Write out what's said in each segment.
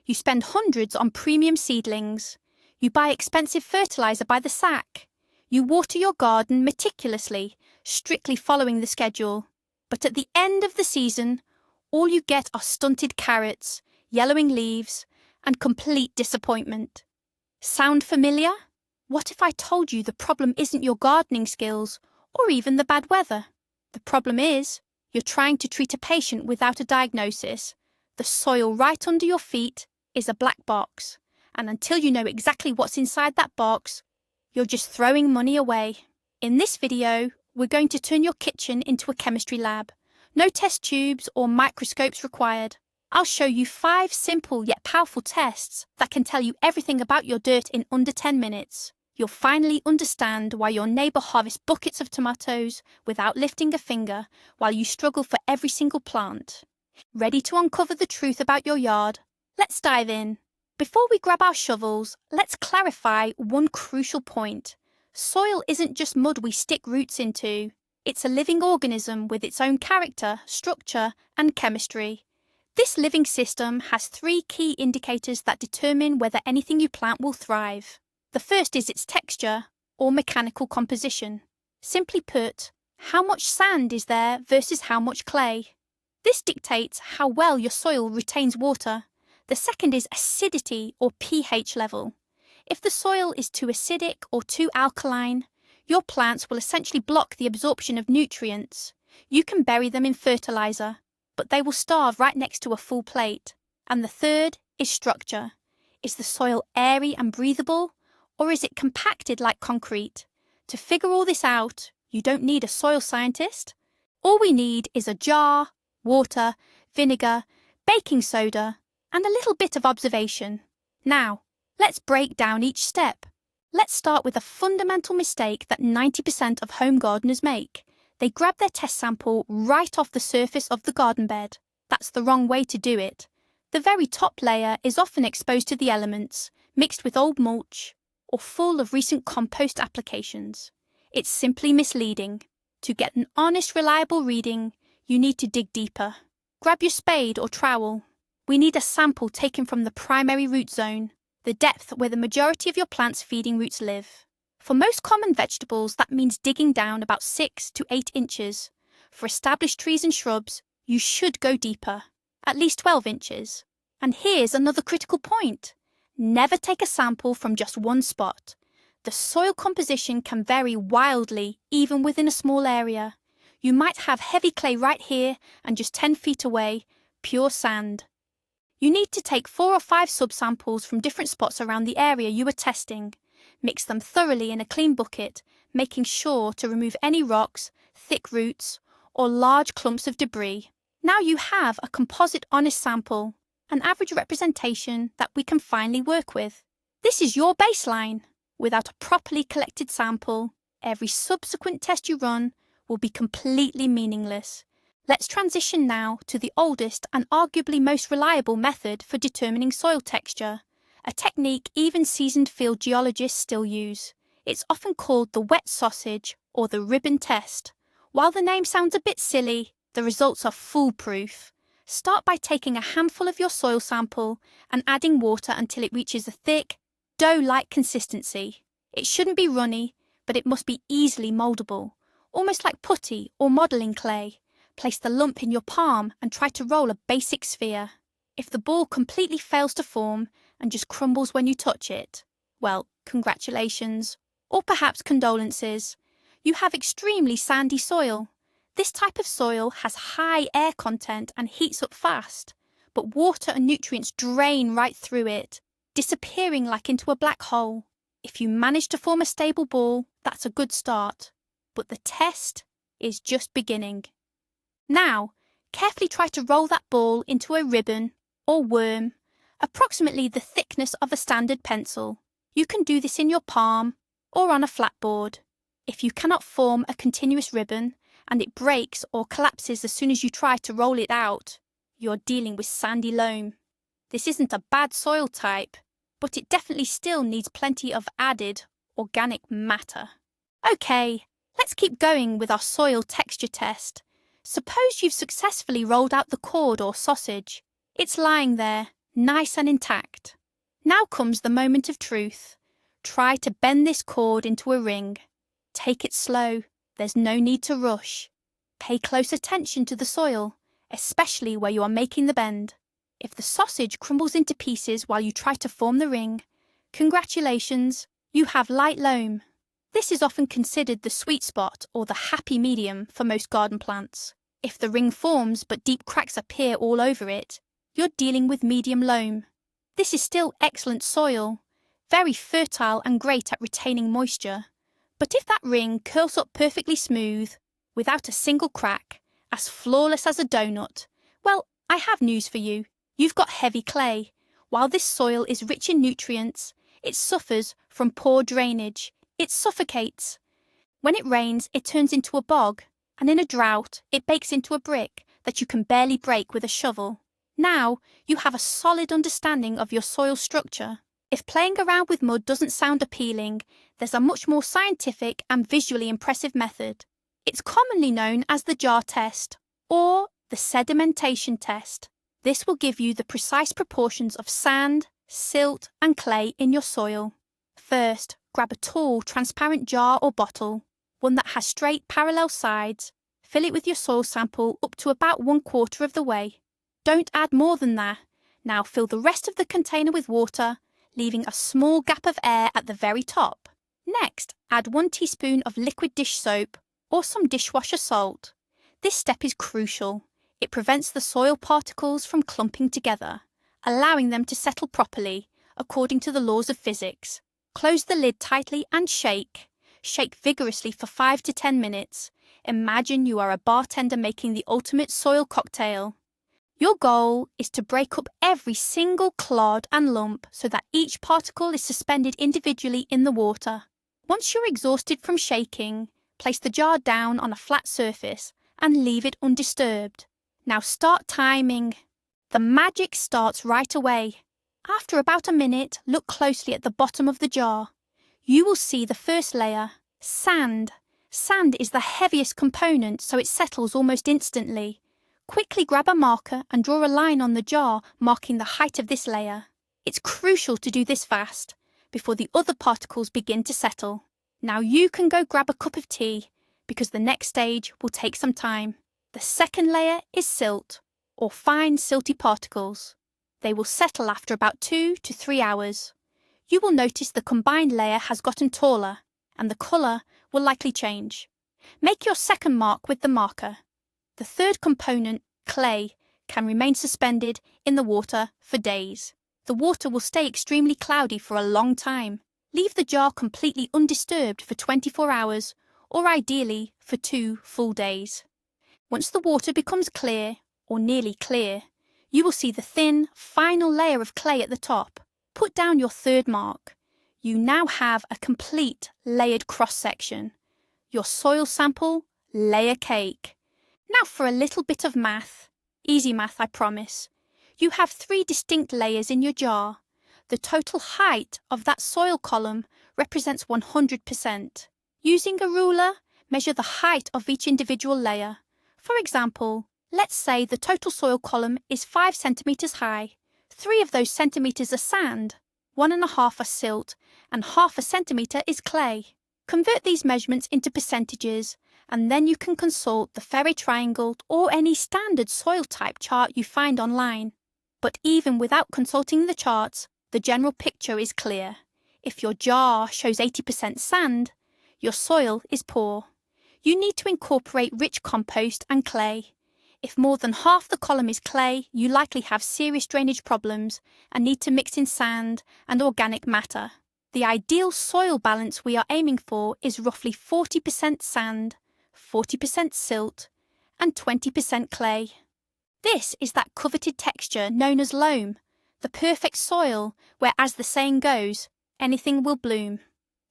You spend hundreds on premium seedlings. You buy expensive fertilizer by the sack. You water your garden meticulously, strictly following the schedule. But at the end of the season, all you get are stunted carrots, yellowing leaves, and complete disappointment. Sound familiar? What if I told you the problem isn't your gardening skills or even the bad weather? The problem is you're trying to treat a patient without a diagnosis. The soil right under your feet is a black box, and until you know exactly what's inside that box, you're just throwing money away. In this video, we're going to turn your kitchen into a chemistry lab. No test tubes or microscopes required. I'll show you 5 simple yet powerful tests that can tell you everything about your dirt in under 10 minutes. You'll finally understand why your neighbour harvests buckets of tomatoes without lifting a finger while you struggle for every single plant. Ready to uncover the truth about your yard? Let's dive in. Before we grab our shovels, let's clarify one crucial point. Soil isn't just mud we stick roots into. It's a living organism with its own character, structure, and chemistry. This living system has 3 key indicators that determine whether anything you plant will thrive. The first is its texture, or mechanical composition. Simply put, how much sand is there versus how much clay. This dictates how well your soil retains water. The second is acidity, or pH level. If the soil is too acidic or too alkaline, your plants will essentially block the absorption of nutrients. You can bury them in fertilizer, but they will starve right next to a full plate. And the third is structure. Is the soil airy and breathable, or is it compacted like concrete? To figure all this out, you don't need a soil scientist. All we need is a jar, water, vinegar, baking soda, and a little bit of observation. Now, let's break down each step. Let's start with a fundamental mistake that 90% of home gardeners make. They grab their test sample right off the surface of the garden bed. That's the wrong way to do it. The very top layer is often exposed to the elements, mixed with old mulch, or full of recent compost applications. It's simply misleading. To get an honest, reliable reading, you need to dig deeper. Grab your spade or trowel. We need a sample taken from the primary root zone, the depth where the majority of your plant's feeding roots live. For most common vegetables, that means digging down about 6 to 8 inches. For established trees and shrubs, you should go deeper, at least 12 inches. And here's another critical point. Never take a sample from just one spot. The soil composition can vary wildly, even within a small area. You might have heavy clay right here and just 10 feet away, pure sand. You need to take 4 or 5 subsamples from different spots around the area you are testing. Mix them thoroughly in a clean bucket, making sure to remove any rocks, thick roots, or large clumps of debris. Now you have a composite honest sample, an average representation that we can finally work with. This is your baseline. Without a properly collected sample, every subsequent test you run will be completely meaningless. Let's transition now to the oldest and arguably most reliable method for determining soil texture, a technique even seasoned field geologists still use. It's often called the wet sausage or the ribbon test. While the name sounds a bit silly, the results are foolproof. Start by taking a handful of your soil sample and adding water until it reaches a thick, dough-like consistency. It shouldn't be runny, but it must be easily mouldable, almost like putty or modelling clay. Place the lump in your palm and try to roll a basic sphere. If the ball completely fails to form and just crumbles when you touch it, well, congratulations, or perhaps condolences. You have extremely sandy soil. This type of soil has high air content and heats up fast, but water and nutrients drain right through it, disappearing like into a black hole. If you manage to form a stable ball, that's a good start, but the test is just beginning. Now, carefully try to roll that ball into a ribbon or worm, approximately the thickness of a standard pencil. You can do this in your palm or on a flat board. If you cannot form a continuous ribbon and it breaks or collapses as soon as you try to roll it out, you're dealing with sandy loam. This isn't a bad soil type, but it definitely still needs plenty of added organic matter. Okay, let's keep going with our soil texture test. Suppose you've successfully rolled out the cord or sausage. It's lying there, nice and intact. Now comes the moment of truth. Try to bend this cord into a ring. Take it slow, there's no need to rush. Pay close attention to the soil, especially where you are making the bend. If the sausage crumbles into pieces while you try to form the ring, congratulations, you have light loam. This is often considered the sweet spot or the happy medium for most garden plants. If the ring forms but deep cracks appear all over it, you're dealing with medium loam. This is still excellent soil, very fertile and great at retaining moisture. But if that ring curls up perfectly smooth, without a single crack, as flawless as a donut, well, I have news for you. You've got heavy clay. While this soil is rich in nutrients, it suffers from poor drainage. It suffocates. When it rains, it turns into a bog, and in a drought, it bakes into a brick that you can barely break with a shovel. Now, you have a solid understanding of your soil structure. If playing around with mud doesn't sound appealing, there's a much more scientific and visually impressive method. It's commonly known as the jar test, or the sedimentation test. This will give you the precise proportions of sand, silt, and clay in your soil. First, grab a tall, transparent jar or bottle, one that has straight, parallel sides. Fill it with your soil sample up to about 1/4 of the way. Don't add more than that. Now fill the rest of the container with water, leaving a small gap of air at the very top. Next, add 1 teaspoon of liquid dish soap or some dishwasher salt. This step is crucial. It prevents the soil particles from clumping together, allowing them to settle properly, according to the laws of physics. Close the lid tightly and shake. Shake vigorously for 5 to 10 minutes. Imagine you are a bartender making the ultimate soil cocktail. Your goal is to break up every single clod and lump so that each particle is suspended individually in the water. Once you're exhausted from shaking, place the jar down on a flat surface and leave it undisturbed. Now start timing. The magic starts right away. After about a minute, look closely at the bottom of the jar. You will see the first layer, sand. Sand is the heaviest component, so it settles almost instantly. Quickly grab a marker and draw a line on the jar, marking the height of this layer. It's crucial to do this fast, before the other particles begin to settle. Now you can go grab a cup of tea, because the next stage will take some time. The second layer is silt, or fine silty particles. They will settle after about 2 to 3 hours. You will notice the combined layer has gotten taller, and the colour will likely change. Make your second mark with the marker. The third component, clay, can remain suspended in the water for days. The water will stay extremely cloudy for a long time. Leave the jar completely undisturbed for 24 hours, or ideally for 2 full days. Once the water becomes clear, or nearly clear, you will see the thin, final layer of clay at the top. Put down your third mark. You now have a complete layered cross-section. Your soil sample, layer cake. Now for a little bit of math. Easy math, I promise. You have 3 distinct layers in your jar. The total height of that soil column represents 100%. Using a ruler, measure the height of each individual layer. For example, let's say the total soil column is 5 centimetres high. 3 of those centimetres are sand, 1.5 are silt, and 0.5 centimetre is clay. Convert these measurements into percentages, and then you can consult the Ferry Triangle or any standard soil type chart you find online. But even without consulting the charts, the general picture is clear. If your jar shows 80% sand, your soil is poor. You need to incorporate rich compost and clay. If more than half the column is clay, you likely have serious drainage problems and need to mix in sand and organic matter. The ideal soil balance we are aiming for is roughly 40% sand, 40% silt, and 20% clay. This is that coveted texture known as loam, the perfect soil where, as the saying goes, anything will bloom.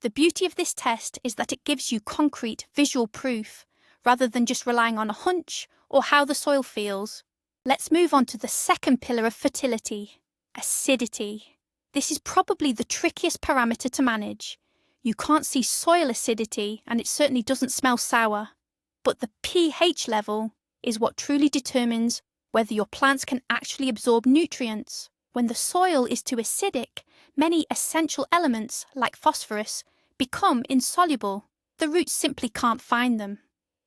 The beauty of this test is that it gives you concrete visual proof, rather than just relying on a hunch or how the soil feels. Let's move on to the second pillar of fertility, acidity. This is probably the trickiest parameter to manage. You can't see soil acidity, and it certainly doesn't smell sour. But the pH level is what truly determines whether your plants can actually absorb nutrients. When the soil is too acidic, many essential elements, like phosphorus, become insoluble. The roots simply can't find them.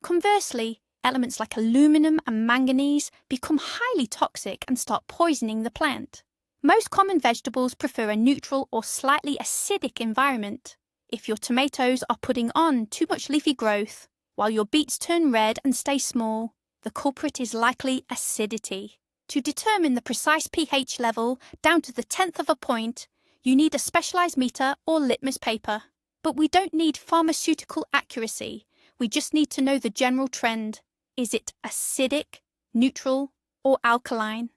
Conversely, elements like aluminum and manganese become highly toxic and start poisoning the plant. Most common vegetables prefer a neutral or slightly acidic environment. If your tomatoes are putting on too much leafy growth, while your beets turn red and stay small, the culprit is likely acidity. To determine the precise pH level down to the tenth of a point, you need a specialized meter or litmus paper. But we don't need pharmaceutical accuracy. We just need to know the general trend. Is it acidic, neutral, or alkaline?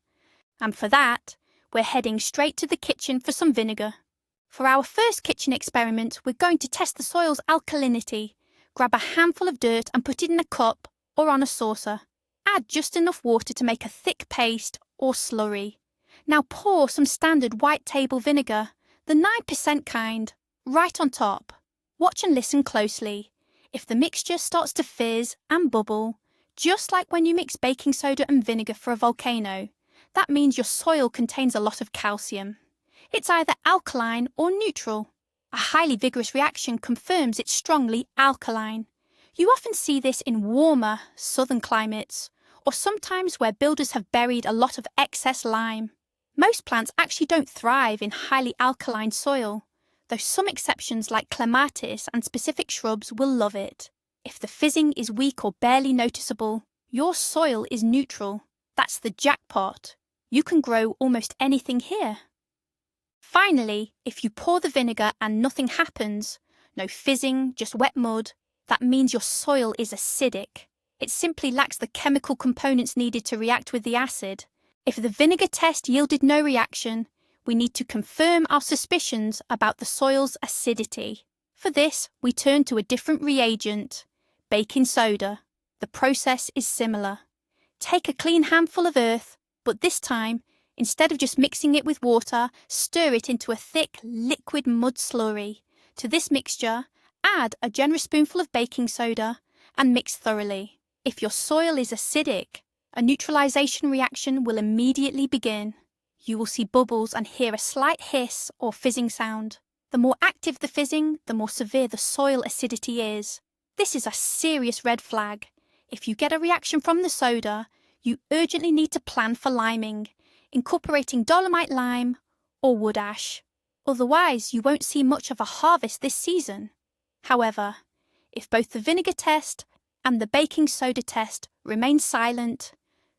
And for that, we're heading straight to the kitchen for some vinegar. For our first kitchen experiment, we're going to test the soil's alkalinity. Grab a handful of dirt and put it in a cup or on a saucer. Add just enough water to make a thick paste or slurry. Now pour some standard white table vinegar, the 9% kind, right on top. Watch and listen closely. If the mixture starts to fizz and bubble, just like when you mix baking soda and vinegar for a volcano, that means your soil contains a lot of calcium. It's either alkaline or neutral. A highly vigorous reaction confirms it's strongly alkaline. You often see this in warmer, southern climates, or sometimes where builders have buried a lot of excess lime. Most plants actually don't thrive in highly alkaline soil, though some exceptions like clematis and specific shrubs will love it. If the fizzing is weak or barely noticeable, your soil is neutral. That's the jackpot. You can grow almost anything here. Finally, if you pour the vinegar and nothing happens, no fizzing, just wet mud, that means your soil is acidic. It simply lacks the chemical components needed to react with the acid. If the vinegar test yielded no reaction, we need to confirm our suspicions about the soil's acidity. For this, we turn to a different reagent, baking soda. The process is similar. Take a clean handful of earth, but this time, instead of just mixing it with water, stir it into a thick, liquid mud slurry. To this mixture, add a generous spoonful of baking soda and mix thoroughly. If your soil is acidic, a neutralization reaction will immediately begin. You will see bubbles and hear a slight hiss or fizzing sound. The more active the fizzing, the more severe the soil acidity is. This is a serious red flag. If you get a reaction from the soda, you urgently need to plan for liming, incorporating dolomite lime or wood ash. Otherwise, you won't see much of a harvest this season. However, if both the vinegar test and the baking soda test remain silent,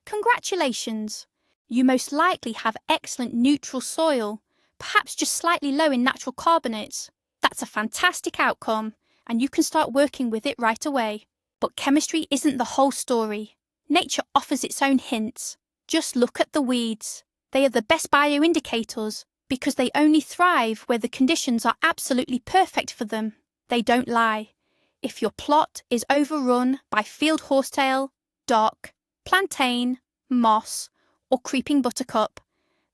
congratulations! You most likely have excellent neutral soil, perhaps just slightly low in natural carbonates. That's a fantastic outcome, and you can start working with it right away. But chemistry isn't the whole story. Nature offers its own hints. Just look at the weeds. They are the best bioindicators because they only thrive where the conditions are absolutely perfect for them. They don't lie. If your plot is overrun by field horsetail, dock, plantain, moss, or creeping buttercup,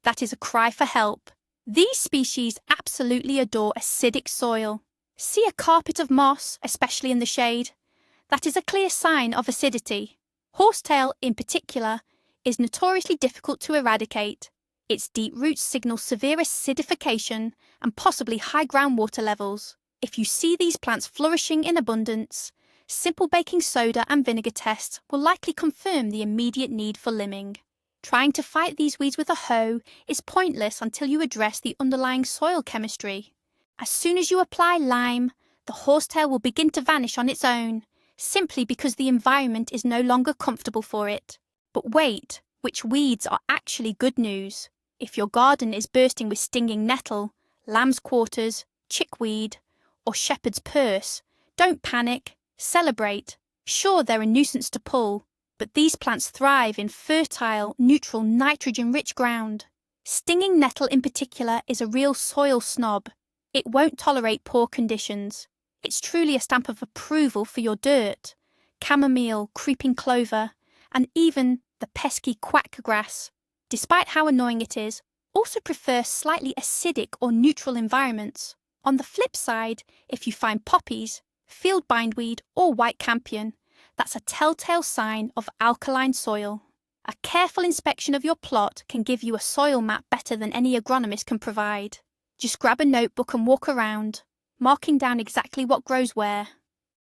that is a cry for help. These species absolutely adore acidic soil. See a carpet of moss, especially in the shade. That is a clear sign of acidity. Horsetail, in particular, is notoriously difficult to eradicate. Its deep roots signal severe acidification and possibly high groundwater levels. If you see these plants flourishing in abundance, simple baking soda and vinegar tests will likely confirm the immediate need for limbing. Trying to fight these weeds with a hoe is pointless until you address the underlying soil chemistry. As soon as you apply lime, the horsetail will begin to vanish on its own, simply because the environment is no longer comfortable for it. But wait, which weeds are actually good news? If your garden is bursting with stinging nettle, lamb's quarters, chickweed, or shepherd's purse, don't panic, celebrate. Sure, they're a nuisance to pull, but these plants thrive in fertile, neutral, nitrogen-rich ground. Stinging nettle in particular is a real soil snob. It won't tolerate poor conditions. It's truly a stamp of approval for your dirt. Chamomile, creeping clover, and even the pesky quack grass, despite how annoying it is, also prefer slightly acidic or neutral environments. On the flip side, if you find poppies, field bindweed, or white campion, that's a telltale sign of alkaline soil. A careful inspection of your plot can give you a soil map better than any agronomist can provide. Just grab a notebook and walk around, marking down exactly what grows where.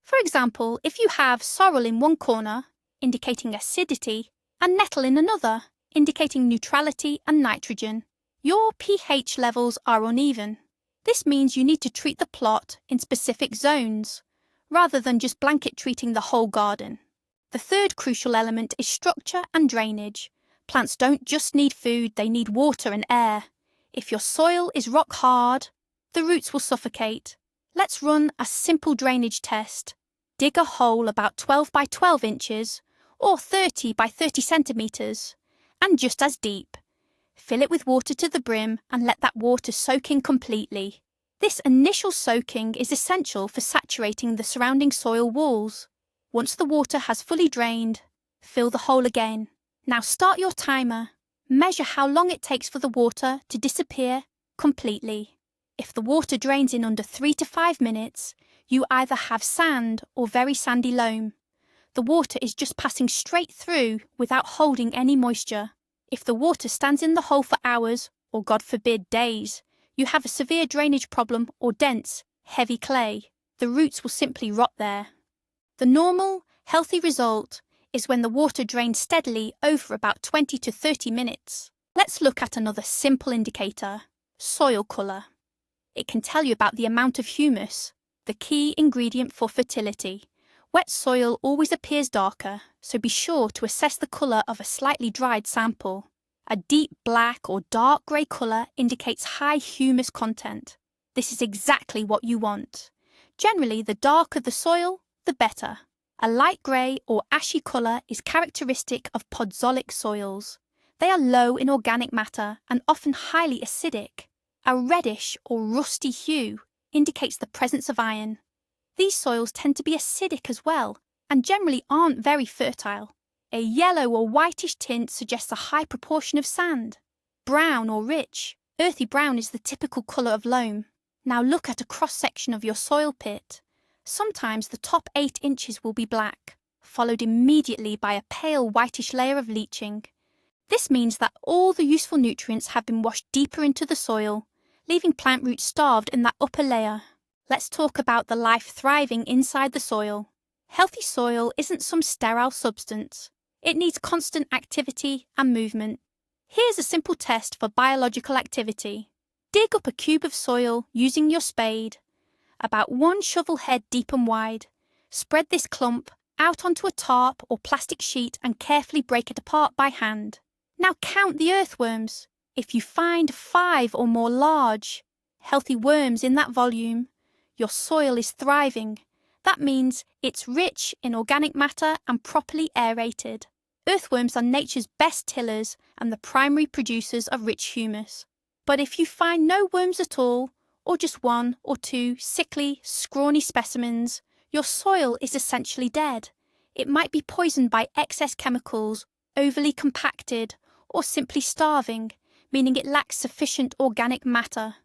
For example, if you have sorrel in one corner, indicating acidity, and nettle in another, indicating neutrality and nitrogen, your pH levels are uneven. This means you need to treat the plot in specific zones, rather than just blanket treating the whole garden. The third crucial element is structure and drainage. Plants don't just need food, they need water and air. If your soil is rock hard, the roots will suffocate. Let's run a simple drainage test. Dig a hole about 12 by 12 inches or 30 by 30 centimetres, and just as deep. Fill it with water to the brim and let that water soak in completely. This initial soaking is essential for saturating the surrounding soil walls. Once the water has fully drained, fill the hole again. Now start your timer. Measure how long it takes for the water to disappear completely. If the water drains in under 3 to 5 minutes, you either have sand or very sandy loam. The water is just passing straight through without holding any moisture. If the water stands in the hole for hours, or God forbid days, you have a severe drainage problem or dense, heavy clay. The roots will simply rot there. The normal, healthy result is when the water drains steadily over about 20 to 30 minutes. Let's look at another simple indicator, soil colour. It can tell you about the amount of humus, the key ingredient for fertility. Wet soil always appears darker, so be sure to assess the colour of a slightly dried sample. A deep black or dark grey colour indicates high humus content. This is exactly what you want. Generally, the darker the soil, the better. A light grey or ashy colour is characteristic of podzolic soils. They are low in organic matter and often highly acidic. A reddish or rusty hue indicates the presence of iron. These soils tend to be acidic as well and generally aren't very fertile. A yellow or whitish tint suggests a high proportion of sand. Brown or rich, earthy brown is the typical colour of loam. Now look at a cross-section of your soil pit. Sometimes the top 8 inches will be black, followed immediately by a pale whitish layer of leaching. This means that all the useful nutrients have been washed deeper into the soil, leaving plant roots starved in that upper layer. Let's talk about the life thriving inside the soil. Healthy soil isn't some sterile substance. It needs constant activity and movement. Here's a simple test for biological activity. Dig up a cube of soil using your spade, about 1 shovel head deep and wide. Spread this clump out onto a tarp or plastic sheet and carefully break it apart by hand. Now count the earthworms. If you find 5 or more large, healthy worms in that volume, your soil is thriving. That means it's rich in organic matter and properly aerated. Earthworms are nature's best tillers and the primary producers of rich humus. But if you find no worms at all, or just 1 or 2 sickly, scrawny specimens, your soil is essentially dead. It might be poisoned by excess chemicals, overly compacted, or simply starving, meaning it lacks sufficient organic matter.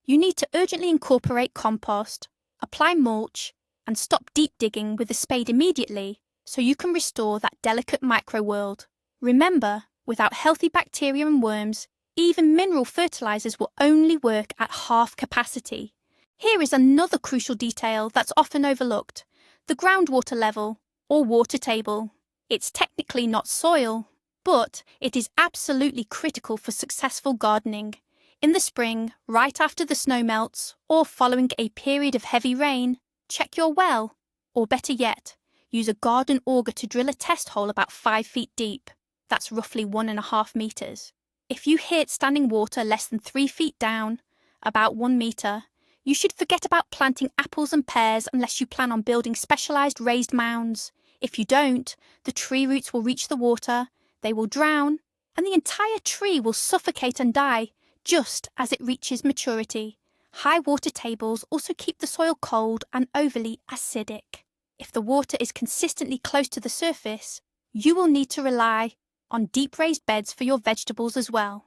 You need to urgently incorporate compost, apply mulch, and stop deep digging with the spade immediately so you can restore that delicate microworld. Remember, without healthy bacteria and worms, even mineral fertilizers will only work at half capacity. Here is another crucial detail that's often overlooked: the groundwater level, or water table. It's technically not soil, but it is absolutely critical for successful gardening. In the spring, right after the snow melts, or following a period of heavy rain, check your well, or better yet, use a garden auger to drill a test hole about 5 feet deep. That's roughly 1.5 meters. If you hit standing water less than 3 feet down, about 1 meter, you should forget about planting apples and pears unless you plan on building specialized raised mounds. If you don't, the tree roots will reach the water, they will drown, and the entire tree will suffocate and die just as it reaches maturity. High water tables also keep the soil cold and overly acidic. If the water is consistently close to the surface, you will need to rely on deep raised beds for your vegetables as well.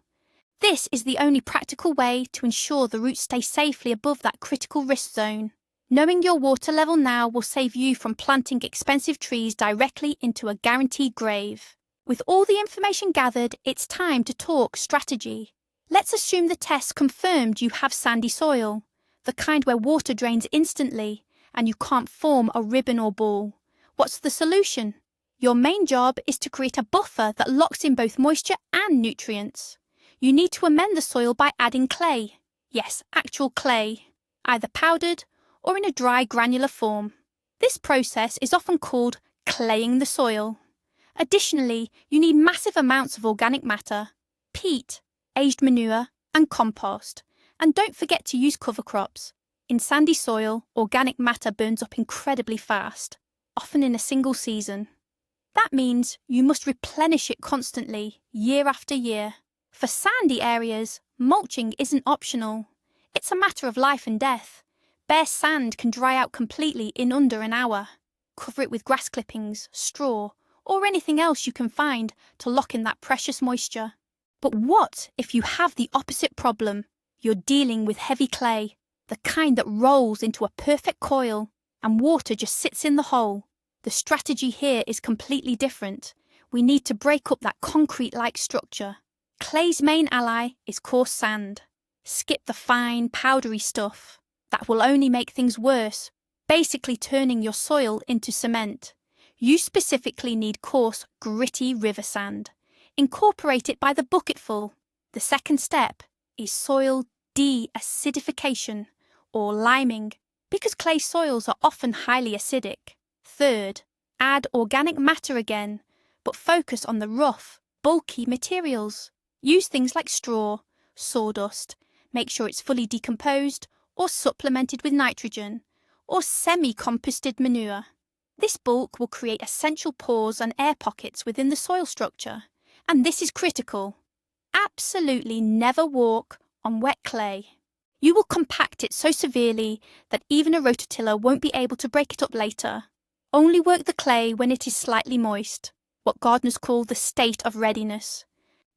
This is the only practical way to ensure the roots stay safely above that critical risk zone. Knowing your water level now will save you from planting expensive trees directly into a guaranteed grave. With all the information gathered, it's time to talk strategy. Let's assume the test confirmed you have sandy soil, the kind where water drains instantly and you can't form a ribbon or ball. What's the solution? Your main job is to create a buffer that locks in both moisture and nutrients. You need to amend the soil by adding clay. Yes, actual clay, either powdered or in a dry granular form. This process is often called claying the soil. Additionally, you need massive amounts of organic matter, peat, aged manure, and compost. And don't forget to use cover crops. In sandy soil, organic matter burns up incredibly fast, often in a single season. That means you must replenish it constantly, year after year. For sandy areas, mulching isn't optional. It's a matter of life and death. Bare sand can dry out completely in under an hour. Cover it with grass clippings, straw, or anything else you can find to lock in that precious moisture. But what if you have the opposite problem? You're dealing with heavy clay, the kind that rolls into a perfect coil, and water just sits in the hole. The strategy here is completely different. We need to break up that concrete-like structure. Clay's main ally is coarse sand. Skip the fine, powdery stuff. That will only make things worse, basically turning your soil into cement. You specifically need coarse, gritty river sand. Incorporate it by the bucketful. The second step is soil de-acidification, or liming, because clay soils are often highly acidic. Third, add organic matter again, but focus on the rough, bulky materials. Use things like straw, sawdust, make sure it's fully decomposed or supplemented with nitrogen, or semi-composted manure. This bulk will create essential pores and air pockets within the soil structure, and this is critical. Absolutely never walk on wet clay. You will compact it so severely that even a rototiller won't be able to break it up later. Only work the clay when it is slightly moist, what gardeners call the state of readiness.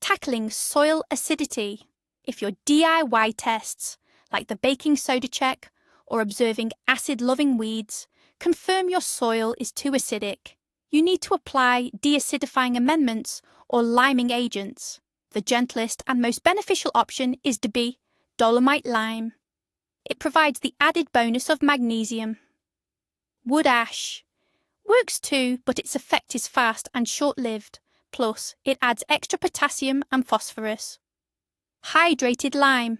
Tackling soil acidity. If your DIY tests, like the baking soda check or observing acid-loving weeds, confirm your soil is too acidic, you need to apply deacidifying amendments or liming agents. The gentlest and most beneficial option is to be dolomite lime. It provides the added bonus of magnesium. Wood ash works too, but its effect is fast and short-lived. Plus, it adds extra potassium and phosphorus. Hydrated lime,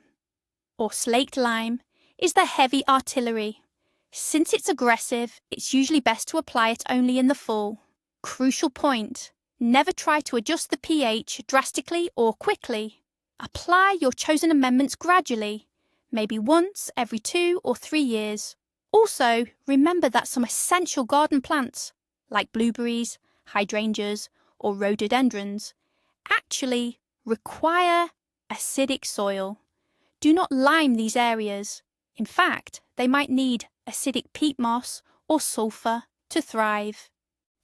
or slaked lime, is the heavy artillery. Since it's aggressive, it's usually best to apply it only in the fall. Crucial point: never try to adjust the pH drastically or quickly. Apply your chosen amendments gradually, maybe once every 2 or 3 years. Also, remember that some essential garden plants, like blueberries, hydrangeas, or rhododendrons, actually require acidic soil. Do not lime these areas. In fact, they might need acidic peat moss or sulfur to thrive.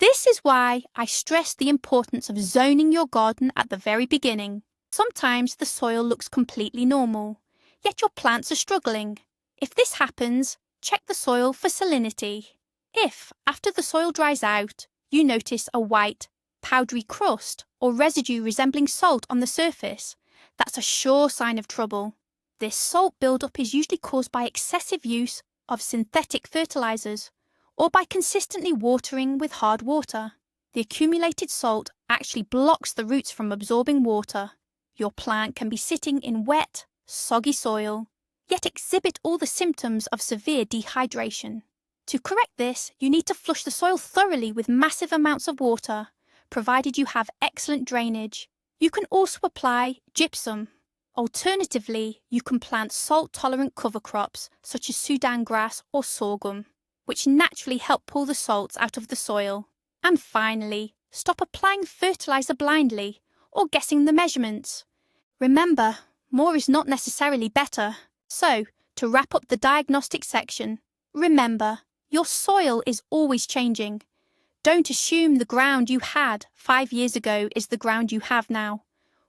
This is why I stress the importance of zoning your garden at the very beginning. Sometimes the soil looks completely normal, yet your plants are struggling. If this happens, check the soil for salinity. If, after the soil dries out, you notice a white, powdery crust or residue resembling salt on the surface, that's a sure sign of trouble. This salt buildup is usually caused by excessive use of synthetic fertilizers or by consistently watering with hard water. The accumulated salt actually blocks the roots from absorbing water. Your plant can be sitting in wet, soggy soil, yet exhibit all the symptoms of severe dehydration. To correct this, you need to flush the soil thoroughly with massive amounts of water, provided you have excellent drainage. You can also apply gypsum. Alternatively, you can plant salt-tolerant cover crops such as Sudan grass or sorghum, which naturally help pull the salts out of the soil. And finally, stop applying fertilizer blindly or guessing the measurements. Remember, more is not necessarily better. So, to wrap up the diagnostic section, remember, your soil is always changing. Don't assume the ground you had 5 years ago is the ground you have now.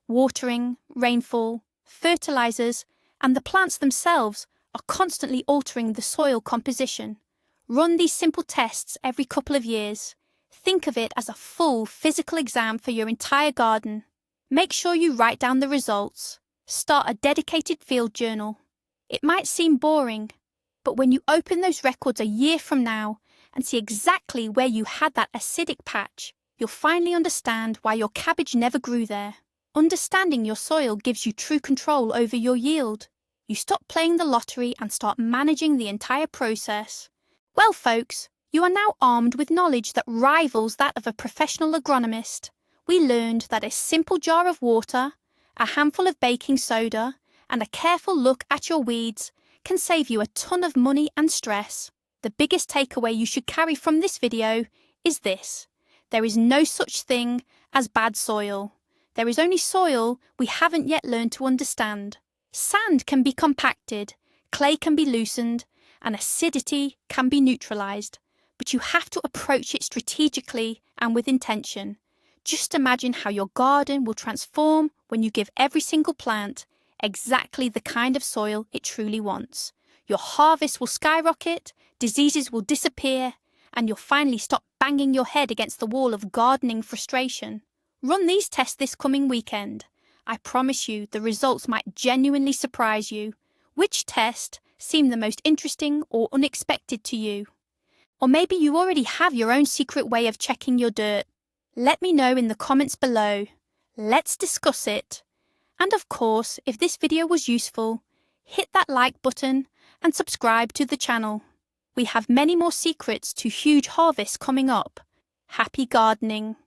Watering, rainfall, fertilizers, and the plants themselves are constantly altering the soil composition. Run these simple tests every couple of years. Think of it as a full physical exam for your entire garden. Make sure you write down the results. Start a dedicated field journal. It might seem boring, but when you open those records a year from now and see exactly where you had that acidic patch, you'll finally understand why your cabbage never grew there. Understanding your soil gives you true control over your yield. You stop playing the lottery and start managing the entire process. Well, folks, you are now armed with knowledge that rivals that of a professional agronomist. We learned that a simple jar of water, a handful of baking soda, and a careful look at your weeds can save you a ton of money and stress. The biggest takeaway you should carry from this video is this: there is no such thing as bad soil. There is only soil we haven't yet learned to understand. Sand can be compacted, clay can be loosened, and acidity can be neutralized, but you have to approach it strategically and with intention. Just imagine how your garden will transform when you give every single plant exactly the kind of soil it truly wants. Your harvest will skyrocket, diseases will disappear, and you'll finally stop banging your head against the wall of gardening frustration. Run these tests this coming weekend. I promise you the results might genuinely surprise you. Which test seemed the most interesting or unexpected to you? Or maybe you already have your own secret way of checking your dirt. Let me know in the comments below. Let's discuss it. And of course, if this video was useful, hit that like button and subscribe to the channel. We have many more secrets to huge harvests coming up. Happy gardening!